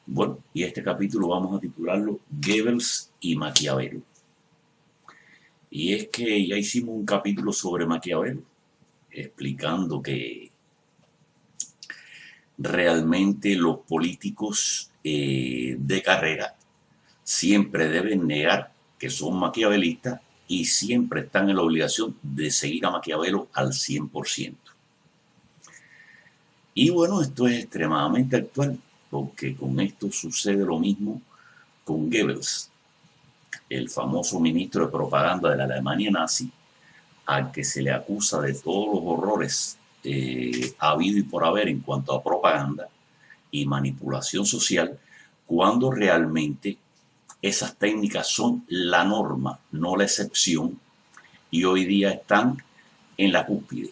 Bueno, y este capítulo vamos a titularlo Goebbels y Maquiavelo. Y es que ya hicimos un capítulo sobre Maquiavelo, explicando que realmente los políticos de carrera siempre deben negar que son maquiavelistas y siempre están en la obligación de seguir a Maquiavelo al 100%. Y bueno, esto es extremadamente actual, porque con esto sucede lo mismo con Goebbels, el famoso ministro de propaganda de la Alemania nazi, al que se le acusa de todos los horrores habido y por haber en cuanto a propaganda y manipulación social, cuando realmente esas técnicas son la norma, no la excepción, y hoy día están en la cúspide.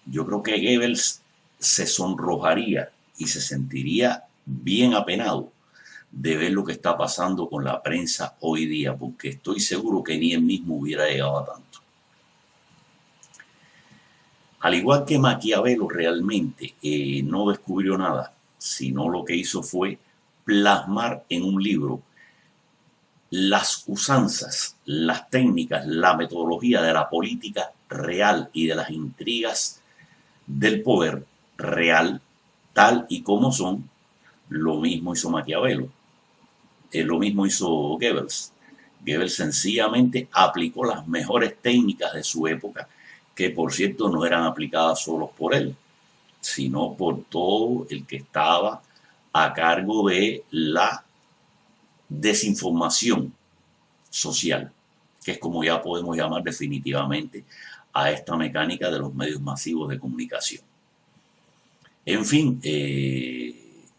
Yo creo que Goebbels se sonrojaría y se sentiría bien apenado de ver lo que está pasando con la prensa hoy día, porque estoy seguro que ni él mismo hubiera llegado a tanto. Al igual que Maquiavelo realmente no descubrió nada, sino lo que hizo fue plasmar en un libro las usanzas, las técnicas, la metodología de la política real y de las intrigas del poder real, tal y como son. Lo mismo hizo Maquiavelo, lo mismo hizo Goebbels. Goebbels sencillamente aplicó las mejores técnicas de su época, que por cierto no eran aplicadas solo por él, sino por todo el que estaba a cargo de la desinformación social, que es como ya podemos llamar definitivamente a esta mecánica de los medios masivos de comunicación. En fin,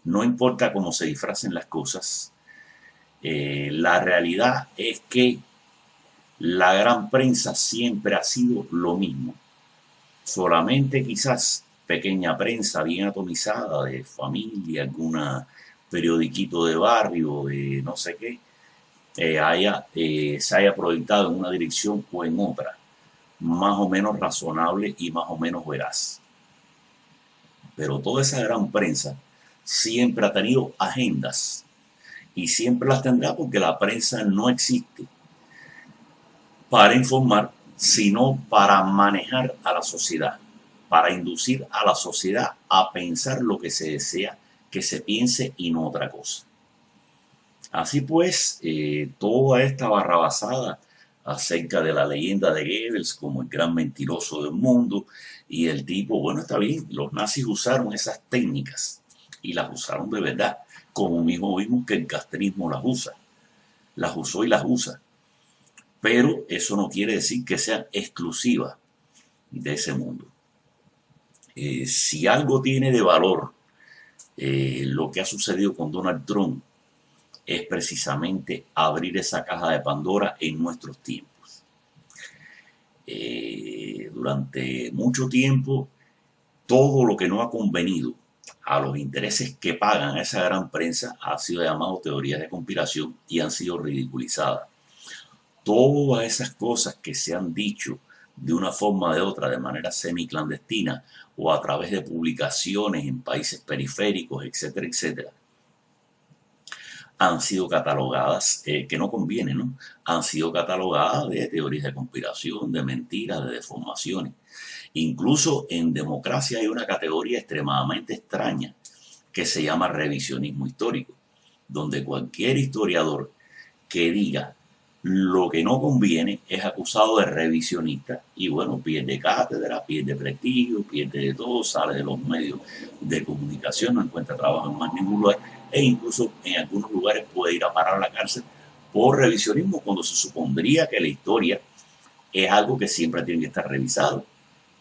no importa cómo se disfracen las cosas, la realidad es que la gran prensa siempre ha sido lo mismo. Solamente quizás pequeña prensa bien atomizada de familia, alguna periodiquito de barrio, de no sé qué, se haya proyectado en una dirección o en otra, más o menos razonable y más o menos veraz. Pero toda esa gran prensa siempre ha tenido agendas y siempre las tendrá, porque la prensa no existe para informar, sino para manejar a la sociedad, para inducir a la sociedad a pensar lo que se desea que se piense y no otra cosa. Así pues, toda esta barrabasada acerca de la leyenda de Goebbels como el gran mentiroso del mundo, y el tipo, bueno, está bien, los nazis usaron esas técnicas y las usaron de verdad, como mismo vimos que el castrismo las usó y las usa. Pero eso no quiere decir que sean exclusivas de ese mundo. Si algo tiene de valor lo que ha sucedido con Donald Trump, es precisamente abrir esa caja de Pandora en nuestros tiempos. Durante mucho tiempo, todo lo que no ha convenido a los intereses que pagan a esa gran prensa ha sido llamado teorías de conspiración y han sido ridiculizadas. Todas esas cosas que se han dicho de una forma o de otra, de manera semiclandestina o a través de publicaciones en países periféricos, etcétera, etcétera, han sido catalogadas, que no conviene, ¿no? Han sido catalogadas de teorías de conspiración, de mentiras, de deformaciones. Incluso en democracia hay una categoría extremadamente extraña que se llama revisionismo histórico, donde cualquier historiador que diga lo que no conviene es acusado de revisionista y bueno, pierde cátedra, pierde prestigio, pierde de todo, sale de los medios de comunicación, no encuentra trabajo en más ningún lugar e incluso en algunos lugares puede ir a parar a la cárcel por revisionismo, cuando se supondría que la historia es algo que siempre tiene que estar revisado,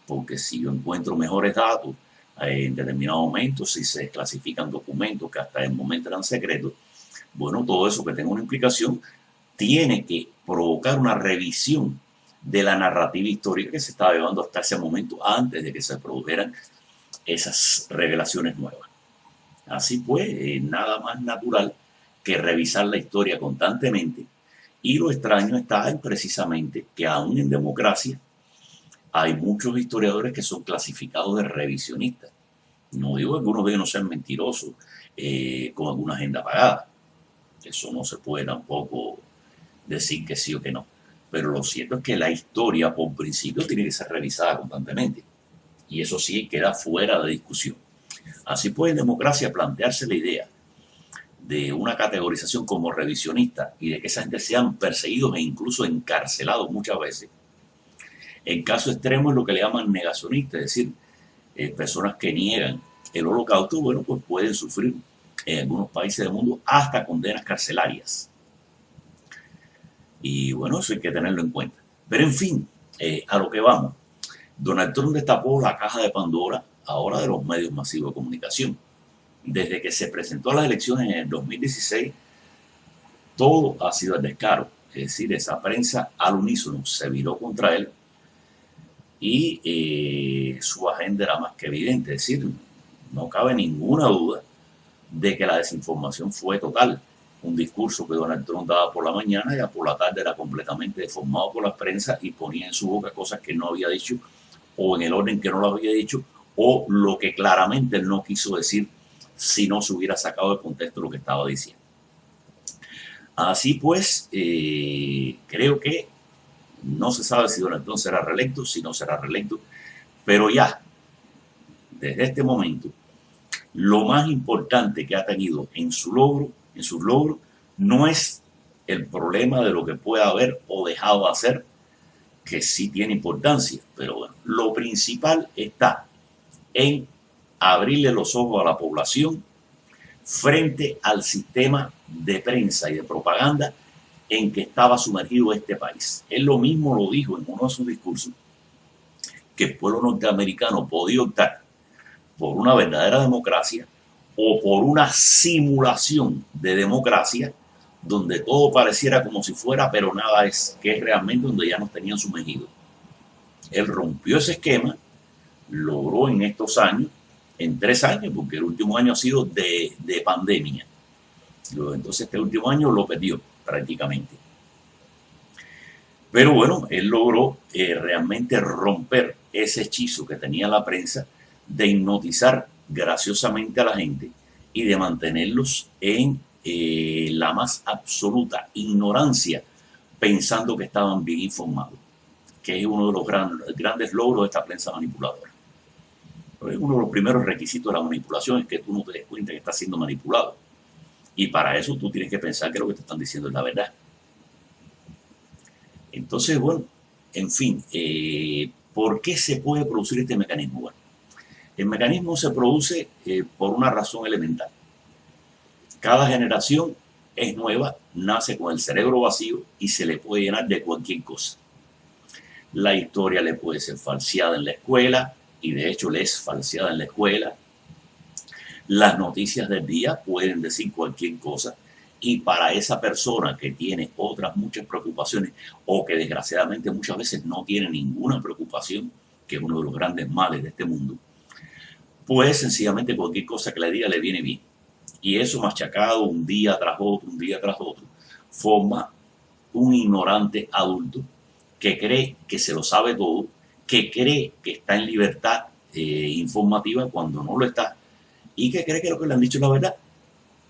porque si yo encuentro mejores datos en determinado momento, si se clasifican documentos que hasta el momento eran secretos, bueno, todo eso que tenga una implicación tiene que provocar una revisión de la narrativa histórica que se estaba llevando hasta ese momento, antes de que se produjeran esas revelaciones nuevas. Así pues, nada más natural que revisar la historia constantemente. Y lo extraño está en precisamente que aún en democracia hay muchos historiadores que son clasificados de revisionistas. No digo que algunos de ellos no sean mentirosos con alguna agenda pagada. Eso no se puede tampoco decir que sí o que no. Pero lo cierto es que la historia, por principio, tiene que ser revisada constantemente. Y eso sí queda fuera de discusión. Así pues, en democracia, plantearse la idea de una categorización como revisionista y de que esa gente sean perseguidos e incluso encarcelados muchas veces. En caso extremo es lo que le llaman negacionistas, es decir, personas que niegan el holocausto, bueno, pues pueden sufrir en algunos países del mundo hasta condenas carcelarias. Y bueno, eso hay que tenerlo en cuenta. Pero en fin, a lo que vamos. Donald Trump destapó la caja de Pandora ahora de los medios masivos de comunicación. Desde que se presentó a las elecciones en el 2016, todo ha sido el descaro. Es decir, esa prensa al unísono se viró contra él y su agenda era más que evidente. Es decir, no cabe ninguna duda de que la desinformación fue total. Un discurso que Donald Trump daba por la mañana, ya por la tarde era completamente deformado por la prensa y ponía en su boca cosas que no había dicho, o en el orden que no lo había dicho, o lo que claramente él no quiso decir si no se hubiera sacado de contexto lo que estaba diciendo. Así pues, creo que no se sabe si Donald Trump será reelecto, si no será reelecto, pero ya, desde este momento, lo más importante que ha tenido en sus logros, no es el problema de lo que pueda haber o dejado de hacer, que sí tiene importancia, pero bueno, lo principal está en abrirle los ojos a la población frente al sistema de prensa y de propaganda en que estaba sumergido este país. Él lo mismo lo dijo en uno de sus discursos, que el pueblo norteamericano podía optar por una verdadera democracia o por una simulación de democracia donde todo pareciera como si fuera, pero nada es, que es realmente donde ya nos tenían sumergidos. Él rompió ese esquema, logró en estos años, en 3 años, porque el último año ha sido de pandemia. Entonces este último año lo perdió prácticamente. Pero bueno, él logró realmente romper ese hechizo que tenía la prensa de hipnotizar graciosamente a la gente y de mantenerlos en la más absoluta ignorancia, pensando que estaban bien informados, que es uno de los grandes logros de esta prensa manipuladora. Uno de los primeros requisitos de la manipulación es que tú no te des cuenta que estás siendo manipulado. Y para eso tú tienes que pensar que lo que te están diciendo es la verdad. Entonces, bueno, en fin, ¿por qué se puede producir este mecanismo? Bueno, el mecanismo se produce por una razón elemental. Cada generación es nueva, nace con el cerebro vacío y se le puede llenar de cualquier cosa. La historia le puede ser falseada en la escuela, y de hecho le es falseada en la escuela. Las noticias del día pueden decir cualquier cosa, y para esa persona que tiene otras muchas preocupaciones o que desgraciadamente muchas veces no tiene ninguna preocupación, que es uno de los grandes males de este mundo, pues sencillamente cualquier cosa que le diga le viene bien. Y eso machacado un día tras otro, forma un ignorante adulto que cree que se lo sabe todo, que cree que está en libertad informativa cuando no lo está, y que cree que lo que le han dicho es la verdad,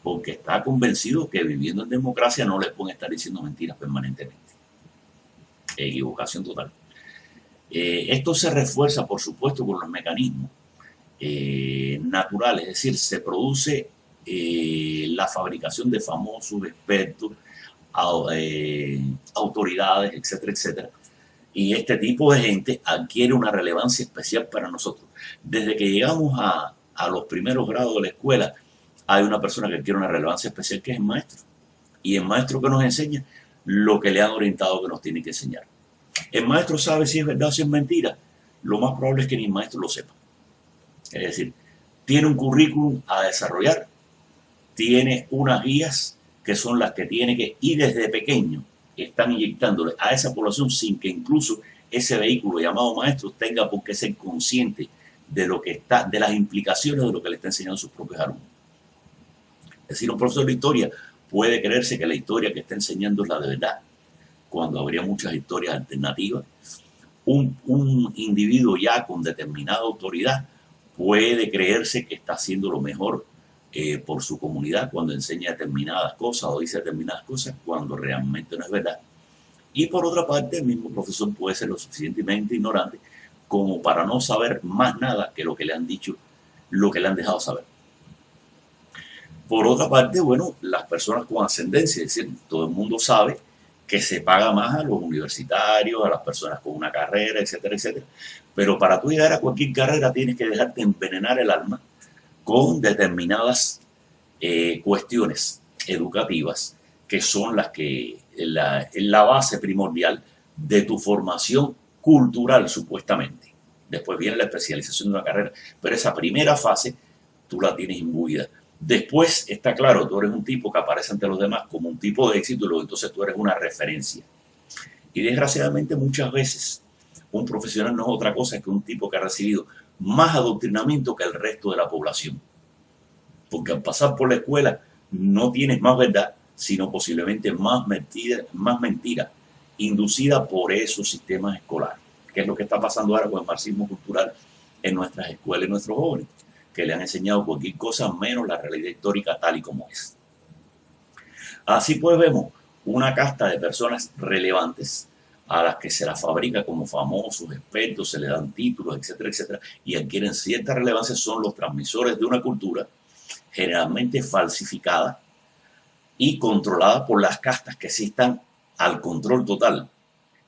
porque está convencido que viviendo en democracia no le pueden estar diciendo mentiras permanentemente. Equivocación total. Esto se refuerza, por supuesto, con los mecanismos naturales, es decir, se produce la fabricación de famosos expertos, autoridades, etcétera, etcétera. Y este tipo de gente adquiere una relevancia especial para nosotros. Desde que llegamos a los primeros grados de la escuela, hay una persona que adquiere una relevancia especial, que es el maestro. Y el maestro que nos enseña lo que le han orientado que nos tiene que enseñar. El maestro sabe si es verdad o si es mentira. Lo más probable es que ni el maestro lo sepa. Es decir, tiene un currículum a desarrollar, tiene unas guías que son las que tiene que ir desde pequeño, están inyectándole a esa población sin que incluso ese vehículo llamado maestro tenga por qué ser consciente de lo que está, de las implicaciones de lo que le está enseñando a sus propios alumnos. Es decir, un profesor de historia puede creerse que la historia que está enseñando es la de verdad, cuando habría muchas historias alternativas. Un individuo ya con determinada autoridad puede creerse que está haciendo lo mejor por su comunidad cuando enseña determinadas cosas o dice determinadas cosas cuando realmente no es verdad. Y por otra parte, el mismo profesor puede ser lo suficientemente ignorante como para no saber más nada que lo que le han dicho, lo que le han dejado saber. Por otra parte, bueno, las personas con ascendencia, es decir, todo el mundo sabe que se paga más a los universitarios, a las personas con una carrera, etcétera, etcétera. Pero para tú llegar a cualquier carrera tienes que dejarte envenenar el alma con determinadas cuestiones educativas que son las que la base primordial de tu formación cultural supuestamente. Después viene la especialización de una carrera, pero esa primera fase tú la tienes imbuida. Después está claro, tú eres un tipo que aparece ante los demás como un tipo de éxito y luego entonces tú eres una referencia. Y desgraciadamente muchas veces un profesional no es otra cosa que un tipo que ha recibido más adoctrinamiento que el resto de la población. Porque al pasar por la escuela no tienes más verdad, sino posiblemente más mentira inducida por esos sistemas escolares, que es lo que está pasando ahora con el marxismo cultural en nuestras escuelas y nuestros jóvenes, que le han enseñado cualquier cosa menos la realidad histórica tal y como es. Así pues vemos una casta de personas relevantes a las que se las fabrica como famosos, expertos, se le dan títulos, etcétera, etcétera, y adquieren cierta relevancia, son los transmisores de una cultura generalmente falsificada y controlada por las castas que sí están al control total.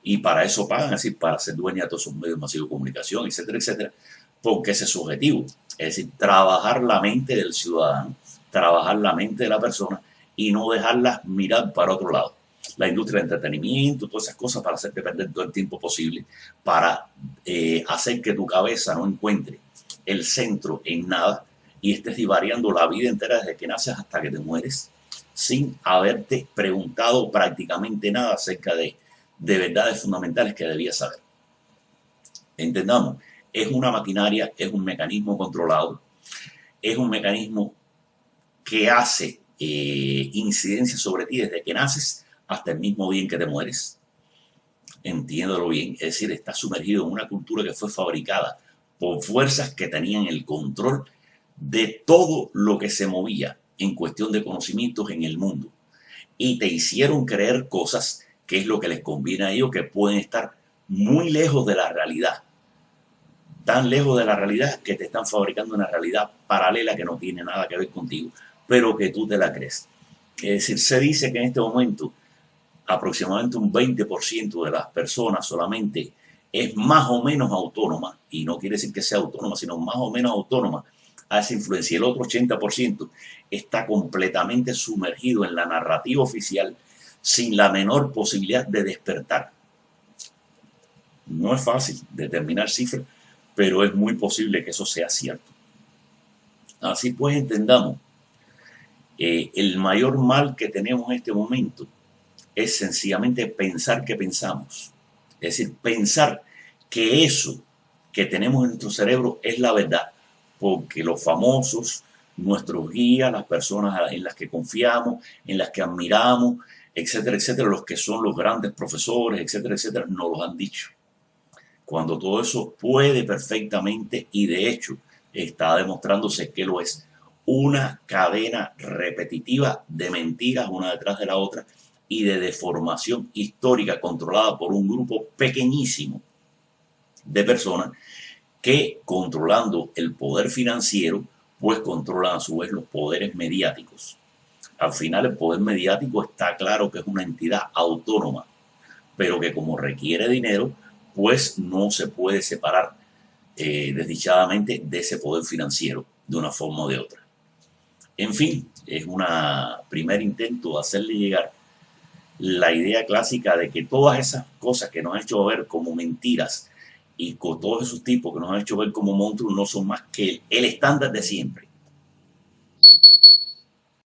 Y para eso pagan, es decir, para ser dueña de todos esos medios masivos de comunicación, etcétera, etcétera, porque ese es su objetivo. Es decir, trabajar la mente del ciudadano, trabajar la mente de la persona y no dejarla mirar para otro lado. La industria del entretenimiento, todas esas cosas para hacerte perder todo el tiempo posible, para hacer que tu cabeza no encuentre el centro en nada y estés divariando la vida entera desde que naces hasta que te mueres, sin haberte preguntado prácticamente nada acerca de verdades fundamentales que debías saber. Entendamos, es una maquinaria, es un mecanismo controlado, es un mecanismo que hace incidencia sobre ti desde que naces hasta el mismo día en que te mueres. Entiéndelo bien, es decir, está sumergido en una cultura que fue fabricada por fuerzas que tenían el control de todo lo que se movía en cuestión de conocimientos en el mundo y te hicieron creer cosas que es lo que les conviene a ellos, que pueden estar muy lejos de la realidad, tan lejos de la realidad que te están fabricando una realidad paralela que no tiene nada que ver contigo, pero que tú te la crees. Es decir, se dice que en este momento aproximadamente un 20% de las personas solamente es más o menos autónoma, y no quiere decir que sea autónoma, sino más o menos autónoma a esa influencia. El otro 80% está completamente sumergido en la narrativa oficial sin la menor posibilidad de despertar. No es fácil determinar cifras, pero es muy posible que eso sea cierto. Así pues entendamos, el mayor mal que tenemos en este momento es sencillamente pensar que pensamos. Es decir, pensar que eso que tenemos en nuestro cerebro es la verdad, porque los famosos, nuestros guías, las personas en las que confiamos, en las que admiramos, etcétera, etcétera, los que son los grandes profesores, etcétera, etcétera, nos los han dicho. Cuando todo eso puede perfectamente, y de hecho está demostrándose que lo es, una cadena repetitiva de mentiras una detrás de la otra y de deformación histórica controlada por un grupo pequeñísimo de personas que, controlando el poder financiero, pues controlan a su vez los poderes mediáticos. Al final el poder mediático está claro que es una entidad autónoma, pero que como requiere dinero, pues no se puede separar desdichadamente de ese poder financiero de una forma o de otra. En fin, es un primer intento de hacerle llegar la idea clásica de que todas esas cosas que nos han hecho ver como mentiras y con todos esos tipos que nos han hecho ver como monstruos no son más que el estándar de siempre.